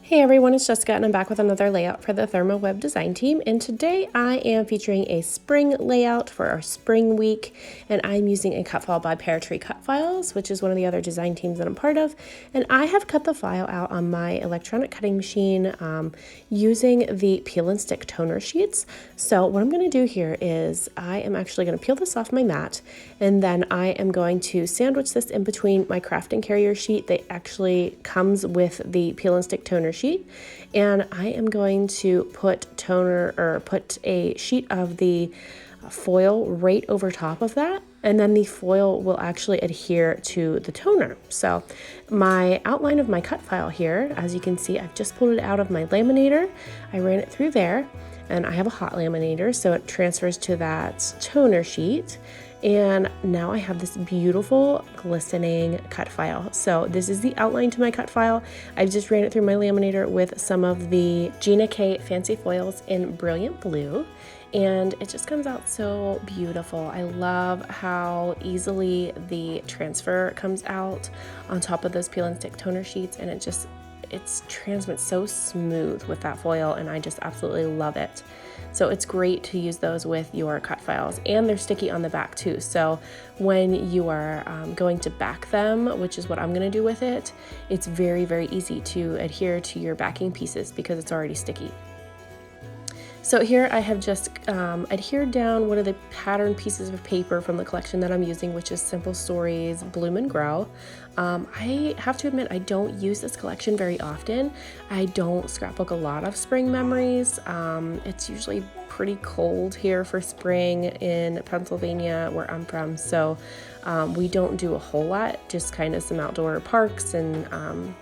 Hey everyone, it's Jessica and I'm back with another layout for the ThermOWeb design team, and today I am featuring a spring layout for our spring week, and I'm using a cut file by Pear Tree Cut Files, which is one of the other design teams that I'm part of, and I have cut the file out on my electronic cutting machine using the PeelNStick toner sheets. So what I'm going to do here is I am actually going to peel this off my mat, and then I am going to sandwich this in between my crafting carrier sheet that actually comes with the PeelNStick toner sheet, and I am going to put a sheet of the foil right over top of that, and then the foil will actually adhere to the toner. So my outline of my cut file here, as you can see, I've just pulled it out of my laminator. I ran it through there, and I have a hot laminator, so it transfers to that toner sheet. And now I have this beautiful glistening cut file. So this is the outline to my cut file. I just ran it through my laminator with some of the Gina K fancy foils in brilliant blue, and it just comes out so beautiful. I love how easily the transfer comes out on top of those PeelNStick toner sheets, and it transmits so smooth with that foil, and I just absolutely love it. So it's great to use those with your cut files, and they're sticky on the back too. So when you are going to back them, which is what I'm going to do with it, it's very, very easy to adhere to your backing pieces because it's already sticky. So here I have just adhered down one of the pattern pieces of paper from the collection that I'm using, which is Simple Stories Bloom and Grow. I have to admit, I don't use this collection very often. I don't scrapbook a lot of spring memories. It's usually pretty cold here for spring in Pennsylvania, where I'm from, so we don't do a whole lot, just kind of some outdoor parks, and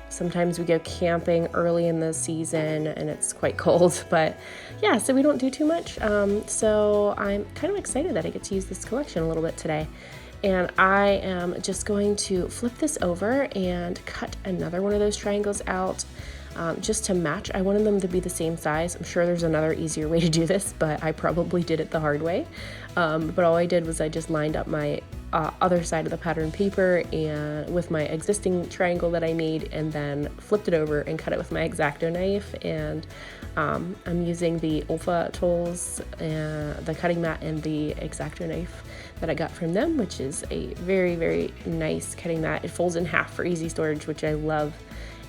sometimes we go camping early in the season and it's quite cold, but yeah, so we don't do too much. So I'm kind of excited that I get to use this collection a little bit today. And I am just going to flip this over and cut another one of those triangles out just to match. I wanted them to be the same size. I'm sure there's another easier way to do this, but I probably did it the hard way. But all I did was I just lined up my other side of the pattern paper and with my existing triangle that I made, and then flipped it over and cut it with my X-Acto knife. And I'm using the Olfa tools, the cutting mat, and the X-Acto knife that I got from them, which is a very, very nice cutting mat. It folds in half for easy storage, which I love.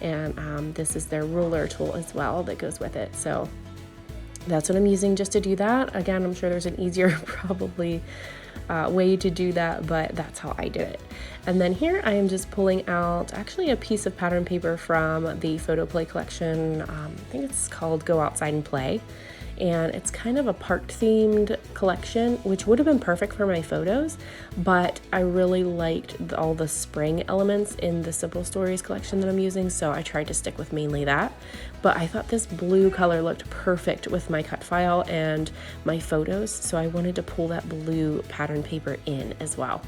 And this is their ruler tool as well that goes with it. So that's what I'm using just to do that. Again, I'm sure there's an easier probably way to do that, but that's how I did it. And then here I am just pulling out actually a piece of pattern paper from the Photoplay collection. I think it's called Go Outside and Play. And it's kind of a park themed collection, which would have been perfect for my photos, but I really liked all the spring elements in the Simple Stories collection that I'm using, so I tried to stick with mainly that. But I thought this blue color looked perfect with my cut file and my photos, so I wanted to pull that blue pattern paper in as well.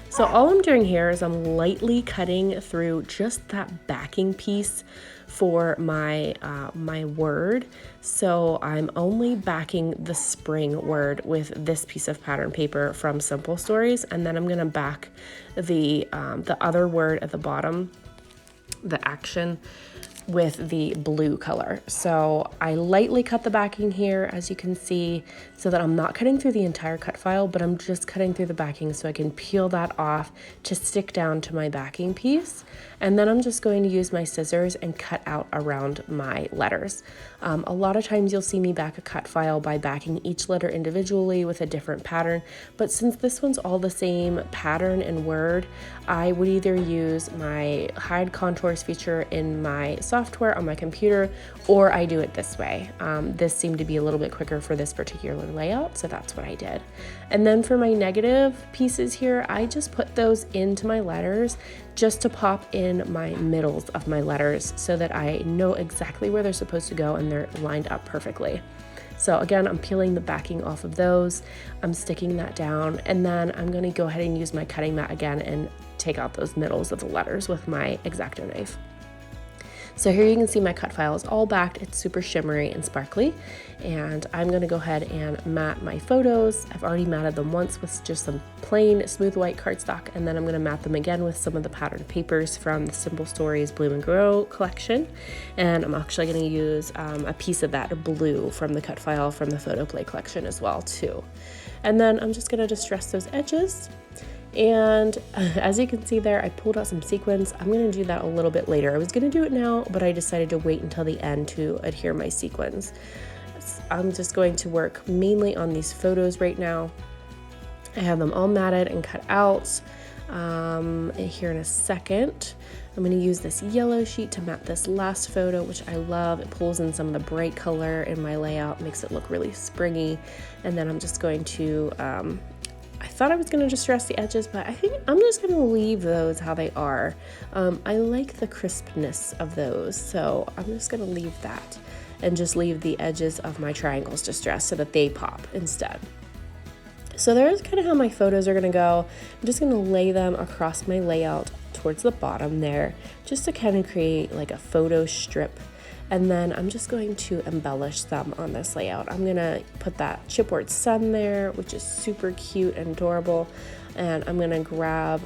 So all I'm doing here is I'm lightly cutting through just that backing piece for my my word. So I'm only backing the spring word with this piece of pattern paper from Simple Stories, and then I'm gonna back the other word at the bottom, the action, with the blue color. So I lightly cut the backing here, as you can see, so that I'm not cutting through the entire cut file, but I'm just cutting through the backing so I can peel that off to stick down to my backing piece. And then I'm just going to use my scissors and cut out around my letters. A lot of times you'll see me back a cut file by backing each letter individually with a different pattern, but since this one's all the same pattern and word, I would either use my hide contours feature in my software on my computer, or I do it this way. This seemed to be a little bit quicker for this particular layout, so that's what I did. And then for my negative pieces here, I just put those into my letters just to pop in my middles of my letters so that I know exactly where they're supposed to go and they're lined up perfectly. So again, I'm peeling the backing off of those, I'm sticking that down, and then I'm going to go ahead and use my cutting mat again and take out those middles of the letters with my X-Acto knife. So here you can see my cut file is all backed. It's super shimmery and sparkly. And I'm gonna go ahead and matte my photos. I've already matted them once with just some plain smooth white cardstock, and then I'm gonna matte them again with some of the patterned papers from the Simple Stories Bloom and Grow collection. And I'm actually gonna use a piece of that blue from the cut file from the Photoplay collection as well too. And then I'm just gonna distress those edges. And as you can see there, I pulled out some sequins. I'm gonna do that a little bit later. I was gonna do it now, but I decided to wait until the end to adhere my sequins. I'm just going to work mainly on these photos right now. I have them all matted and cut out. Here in a second, I'm gonna use this yellow sheet to matte this last photo, which I love. It pulls in some of the bright color in my layout, makes it look really springy. And then I'm just going to, I thought I was going to distress the edges, but I think I'm just going to leave those how they are. I like the crispness of those, so I'm just going to leave that and just leave the edges of my triangles distressed so that they pop instead. So there's kind of how my photos are going to go. I'm just going to lay them across my layout towards the bottom there, just to kind of create like a photo strip. And then I'm just going to embellish them on this layout. I'm gonna put that chipboard sun there, which is super cute and adorable. And I'm gonna grab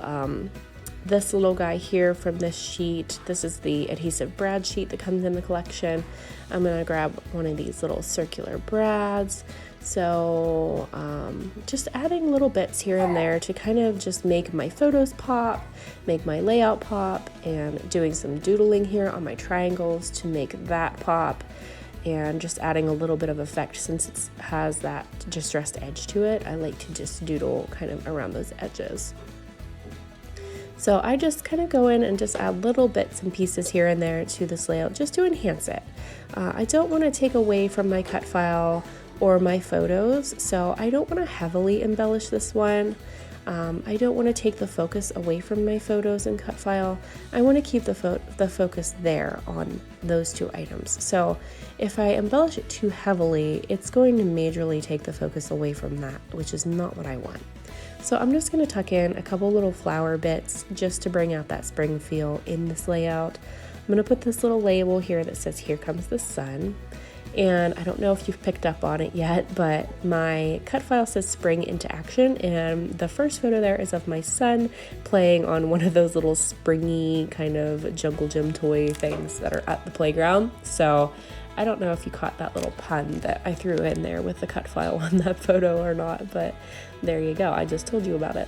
this little guy here from this sheet. This is the adhesive brad sheet that comes in the collection. I'm gonna grab one of these little circular brads. So just adding little bits here and there to kind of just make my photos pop, make my layout pop, and doing some doodling here on my triangles to make that pop, and just adding a little bit of effect since it has that distressed edge to it. I like to just doodle kind of around those edges. So I just kind of go in and just add little bits and pieces here and there to this layout just to enhance it. I don't want to take away from my cut file or my photos, so I don't want to heavily embellish this one. I don't want to take the focus away from my photos and cut file. I want to keep the focus there on those two items. So if I embellish it too heavily, it's going to majorly take the focus away from that, which is not what I want. So I'm just going to tuck in a couple little flower bits just to bring out that spring feel in this layout. I'm going to put this little label here that says, "Here comes the sun." And I don't know if you've picked up on it yet, but my cut file says spring into action, and the first photo there is of my son playing on one of those little springy kind of jungle gym toy things that are at the playground. So I don't know if you caught that little pun that I threw in there with the cut file on that photo or not, but there you go. I just told you about it.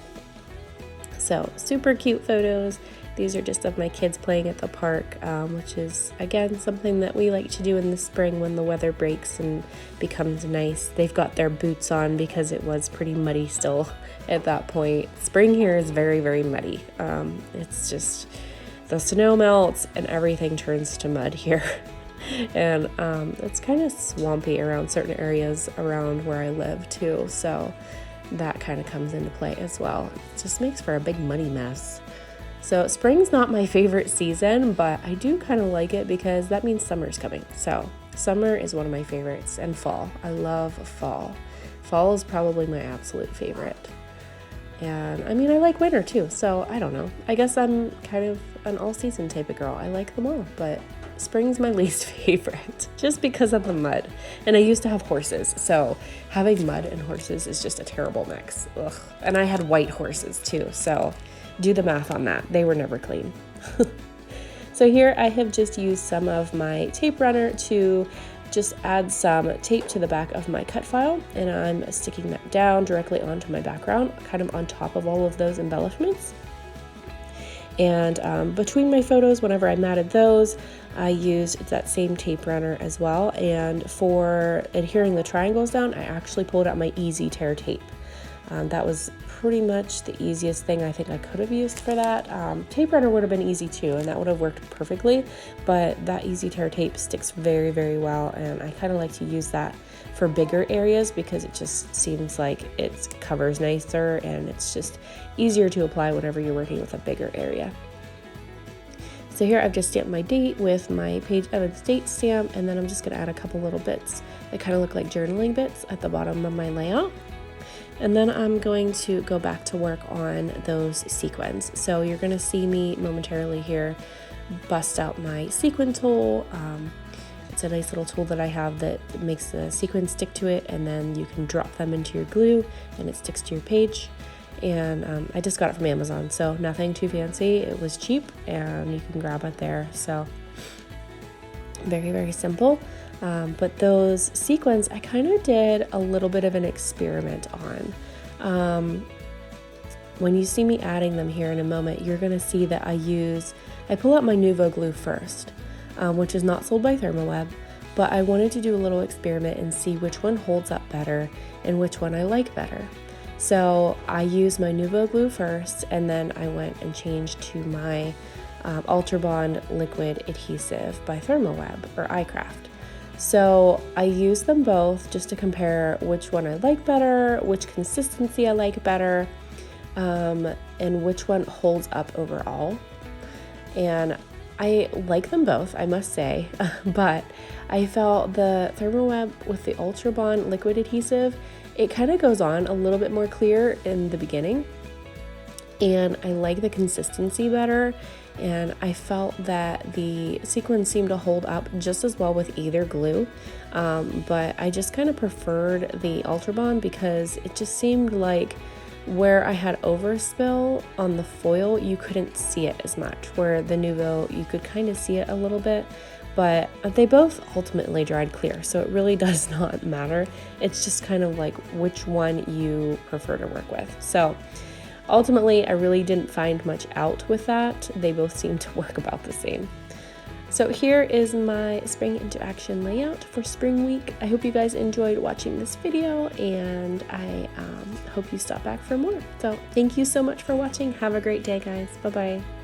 So super cute photos. These are just of my kids playing at the park, which is, again, something that we like to do in the spring when the weather breaks and becomes nice. They've got their boots on because it was pretty muddy still at that point. Spring here is very, very muddy. It's just the snow melts and everything turns to mud here. And it's kind of swampy around certain areas around where I live too, so that kind of comes into play as well. It just makes for a big muddy mess. So spring's not my favorite season, but I do kind of like it because that means summer's coming. So summer is one of my favorites, and fall. I love fall. Fall is probably my absolute favorite. And I mean, I like winter too, so I don't know. I guess I'm kind of an all-season type of girl. I like them all, but spring's my least favorite just because of the mud. And I used to have horses, so having mud and horses is just a terrible mix. Ugh. And I had white horses too, so do the math on that. They were never clean. So here I have just used some of my tape runner to just add some tape to the back of my cut file, and I'm sticking that down directly onto my background, kind of on top of all of those embellishments. And between my photos, whenever I matted those, I used that same tape runner as well. And for adhering the triangles down, I actually pulled out my Easy Tear tape. That was pretty much the easiest thing I think I could have used for that. Tape runner would have been easy too, and that would have worked perfectly, but that Easy Tear tape sticks very, very well, and I kind of like to use that for bigger areas because it just seems like it covers nicer and it's just easier to apply whenever you're working with a bigger area. So here I've just stamped my date with my Paige Evans date stamp, and then I'm just going to add a couple little bits that kind of look like journaling bits at the bottom of my layout. And then I'm going to go back to work on those sequins. So you're going to see me momentarily here bust out my sequin tool. It's a nice little tool that I have that makes the sequins stick to it, and then you can drop them into your glue and it sticks to your page. And I just got it from Amazon, so nothing too fancy. It was cheap and you can grab it there. So very, very simple. But those sequins, I kind of did a little bit of an experiment on. When you see me adding them here in a moment, you're going to see that I pull out my Nuvo glue first, which is not sold by ThermOWeb, but I wanted to do a little experiment and see which one holds up better and which one I like better. So I used my Nuvo glue first, and then I went and changed to my Ultra Bond liquid adhesive by ThermOWeb or iCraft. So I used them both just to compare which one I like better, which consistency I like better, and which one holds up overall. And I like them both, I must say, but I felt the ThermOWeb with the Ultra Bond liquid adhesive, it kind of goes on a little bit more clear in the beginning, and I like the consistency better, and I felt that the sequins seemed to hold up just as well with either glue, but I just kind of preferred the Ultra Bond because it just seemed like where I had overspill on the foil, you couldn't see it as much, where the Nuvo, you could kind of see it a little bit, but they both ultimately dried clear, so it really does not matter. It's just kind of like which one you prefer to work with. So ultimately, I really didn't find much out with that. They both seem to work about the same. So here is my Spring Into Action layout for Spring Week. I hope you guys enjoyed watching this video, and I hope you stop back for more. So thank you so much for watching. Have a great day, guys. Bye-bye.